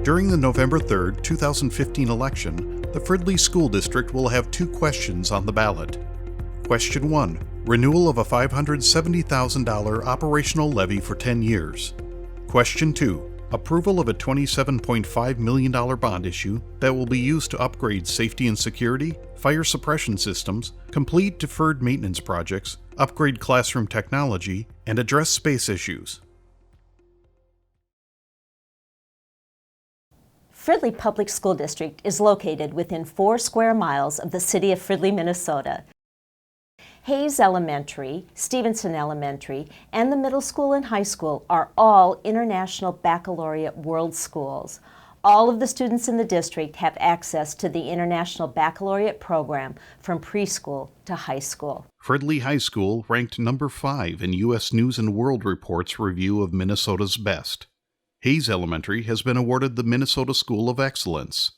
During the November 3, 2015 election, the Fridley School District will have two questions on the ballot. Question 1. Renewal of a $570,000 operational levy for 10 years. Question 2. Approval of a $27.5 million bond issue that will be used to upgrade safety and security, fire suppression systems, complete deferred maintenance projects, upgrade classroom technology, and address space issues. Fridley Public School District is located within 4 square miles of the city of Fridley, Minnesota. Hayes Elementary, Stevenson Elementary, and the middle school and high school are all International Baccalaureate World Schools. All of the students in the district have access to the International Baccalaureate program from preschool to high school. Fridley High School ranked number 5 in U.S. News & World Report's review of Minnesota's best. Hayes Elementary has been awarded the Minnesota School of Excellence.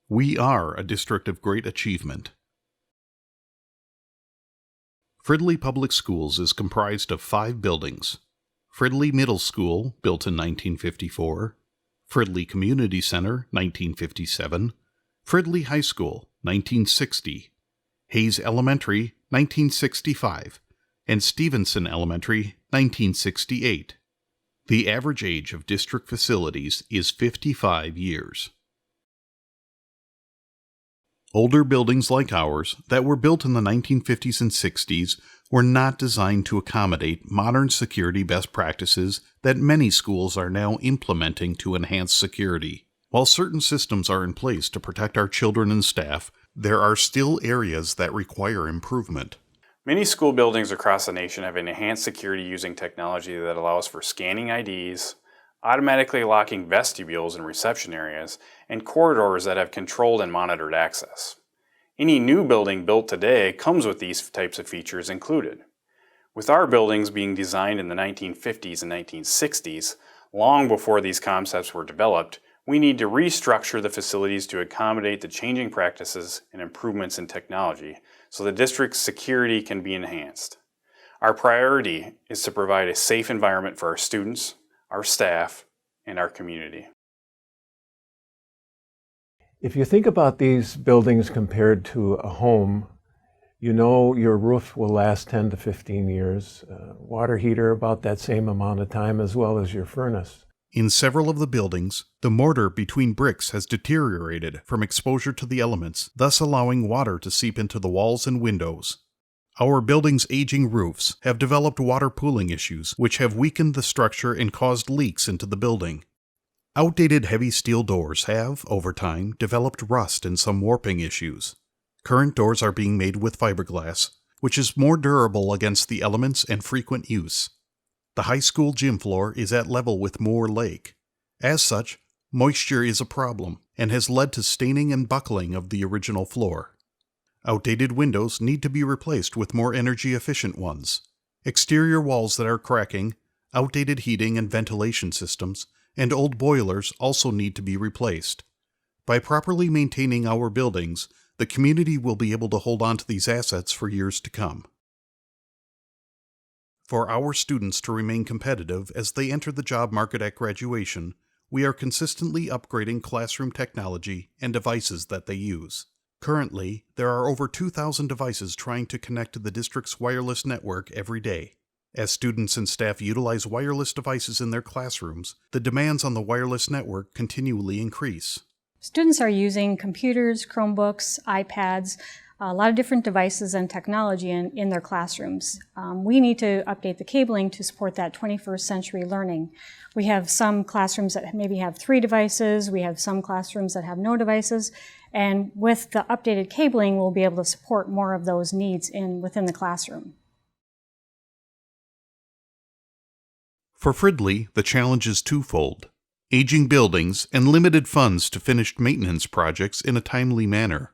We are a district of great achievement. Fridley Public Schools is comprised of 5 buildings. Fridley Middle School, built in 1954. Fridley Community Center, 1957. Fridley High School, 1960. Hayes Elementary, 1965. And Stevenson Elementary, 1968. The average age of district facilities is 55 years. Older buildings like ours, that were built in the 1950s and 60s, were not designed to accommodate modern security best practices that many schools are now implementing to enhance security. While certain systems are in place to protect our children and staff, there are still areas that require improvement. Many school buildings across the nation have enhanced security using technology that allows for scanning IDs, automatically locking vestibules and reception areas, and corridors that have controlled and monitored access. Any new building built today comes with these types of features included. With our buildings being designed in the 1950s and 1960s, long before these concepts were developed, we need to restructure the facilities to accommodate the changing practices and improvements in technology so the district's security can be enhanced. Our priority is to provide a safe environment for our students, our staff, and our community. If you think about these buildings compared to a home, you know your roof will last 10 to 15 years, water heater about that same amount of time, as well as your furnace. In several of the buildings, the mortar between bricks has deteriorated from exposure to the elements, thus allowing water to seep into the walls and windows. Our building's aging roofs have developed water pooling issues, which have weakened the structure and caused leaks into the building. Outdated heavy steel doors have, over time, developed rust and some warping issues. Current doors are being made with fiberglass, which is more durable against the elements and frequent use. The high school gym floor is at level with Moore Lake. As such, moisture is a problem and has led to staining and buckling of the original floor. Outdated windows need to be replaced with more energy-efficient ones. Exterior walls that are cracking, outdated heating and ventilation systems, and old boilers also need to be replaced. By properly maintaining our buildings, the community will be able to hold on to these assets for years to come. For our students to remain competitive as they enter the job market at graduation, we are consistently upgrading classroom technology and devices that they use. Currently, there are over 2,000 devices trying to connect to the district's wireless network every day. As students and staff utilize wireless devices in their classrooms, the demands on the wireless network continually increase. Students are using computers, Chromebooks, iPads, a lot of different devices and technology in their classrooms. We need to update the cabling to support that 21st century learning. We have some classrooms that maybe have 3 devices, we have some classrooms that have no devices, and with the updated cabling, we'll be able to support more of those needs within the classroom. For Fridley, the challenge is twofold: aging buildings and limited funds to finish maintenance projects in a timely manner.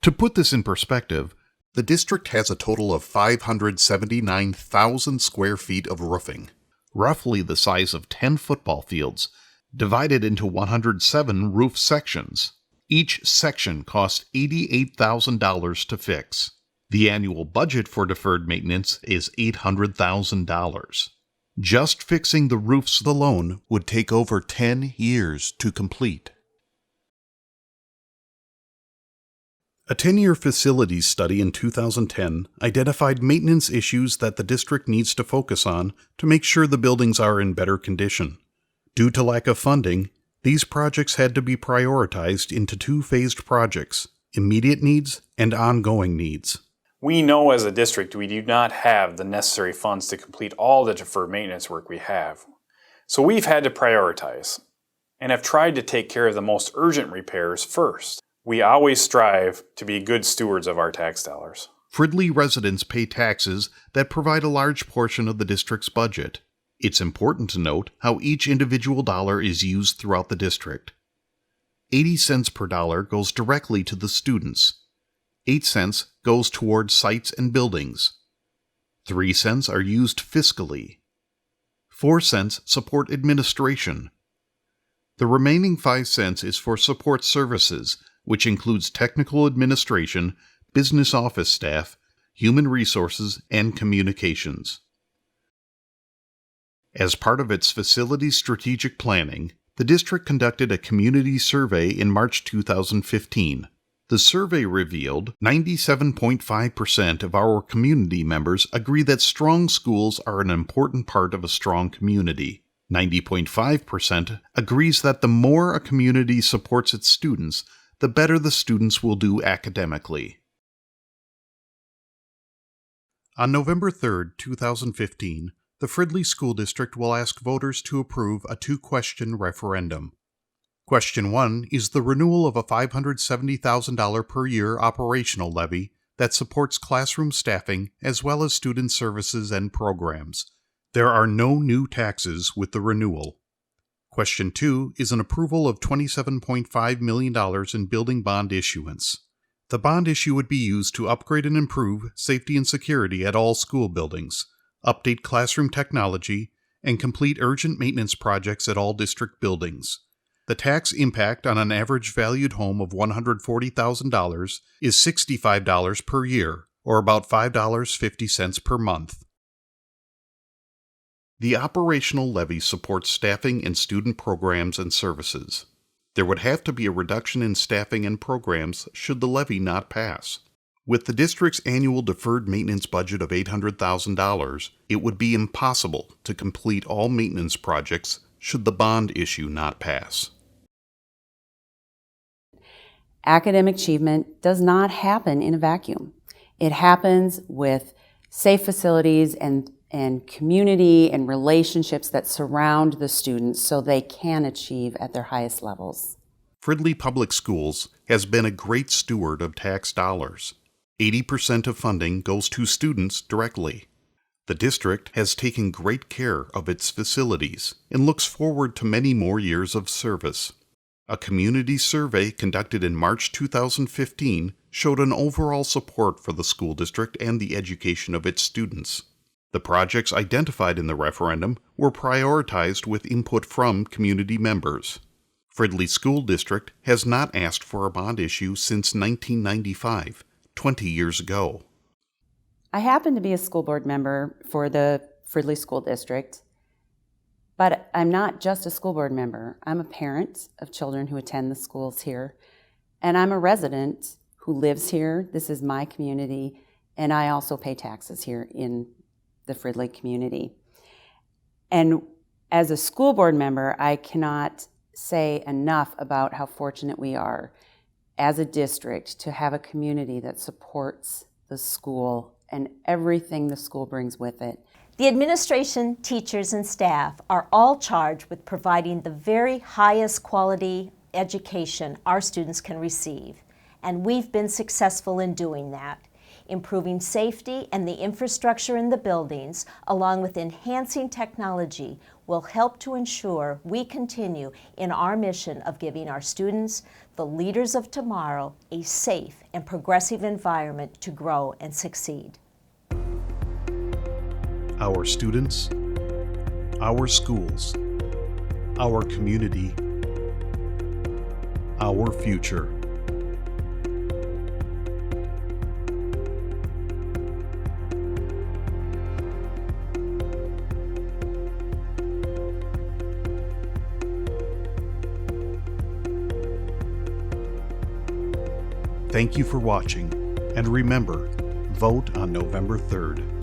To put this in perspective, the district has a total of 579,000 square feet of roofing, roughly the size of 10 football fields, divided into 107 roof sections. Each section costs $88,000 to fix. The annual budget for deferred maintenance is $800,000. Just fixing the roofs alone would take over 10 years to complete. A 10-year facilities study in 2010 identified maintenance issues that the district needs to focus on to make sure the buildings are in better condition. Due to lack of funding, these projects had to be prioritized into two phased projects: immediate needs and ongoing needs. We know as a district we do not have the necessary funds to complete all the deferred maintenance work we have. So we've had to prioritize and have tried to take care of the most urgent repairs first. We always strive to be good stewards of our tax dollars. Fridley residents pay taxes that provide a large portion of the district's budget. It's important to note how each individual dollar is used throughout the district. 80 cents per dollar goes directly to the students. 8 cents goes towards sites and buildings. 3 cents are used fiscally. 4 cents support administration. The remaining 5 cents is for support services, which includes technical administration, business office staff, human resources, and communications. As part of its facilities strategic planning, the district conducted a community survey in March 2015. The survey revealed 97.5% of our community members agree that strong schools are an important part of a strong community. 90.5% agrees that the more a community supports its students, the better the students will do academically. On November 3, 2015, the Fridley School District will ask voters to approve a two-question referendum. Question 1 is the renewal of a $570,000 per year operational levy that supports classroom staffing as well as student services and programs. There are no new taxes with the renewal. Question 2 is an approval of $27.5 million in building bond issuance. The bond issue would be used to upgrade and improve safety and security at all school buildings, update classroom technology, and complete urgent maintenance projects at all district buildings. The tax impact on an average valued home of $140,000 is $65 per year, or about $5.50 per month. The operational levy supports staffing and student programs and services. There would have to be a reduction in staffing and programs should the levy not pass. With the district's annual deferred maintenance budget of $800,000, it would be impossible to complete all maintenance projects should the bond issue not pass. Academic achievement does not happen in a vacuum. It happens with safe facilities and community and relationships that surround the students so they can achieve at their highest levels. Fridley Public Schools has been a great steward of tax dollars. 80% of funding goes to students directly. The district has taken great care of its facilities and looks forward to many more years of service. A community survey conducted in March 2015 showed an overall support for the school district and the education of its students. The projects identified in the referendum were prioritized with input from community members. Fridley School District has not asked for a bond issue since 1995, 20 years ago. I happen to be a school board member for the Fridley School District, but I'm not just a school board member. I'm a parent of children who attend the schools here, and I'm a resident who lives here. This is my community, and I also pay taxes here in the Fridley community. And as a school board member, I cannot say enough about how fortunate we are as a district to have a community that supports the school and everything the school brings with it. The administration, teachers, and staff are all charged with providing the very highest quality education our students can receive, and we've been successful in doing that. Improving safety and the infrastructure in the buildings, along with enhancing technology, will help to ensure we continue in our mission of giving our students, the leaders of tomorrow, a safe and progressive environment to grow and succeed. Our students, our schools, our community, our future. Thank you for watching, and remember, vote on November 3rd.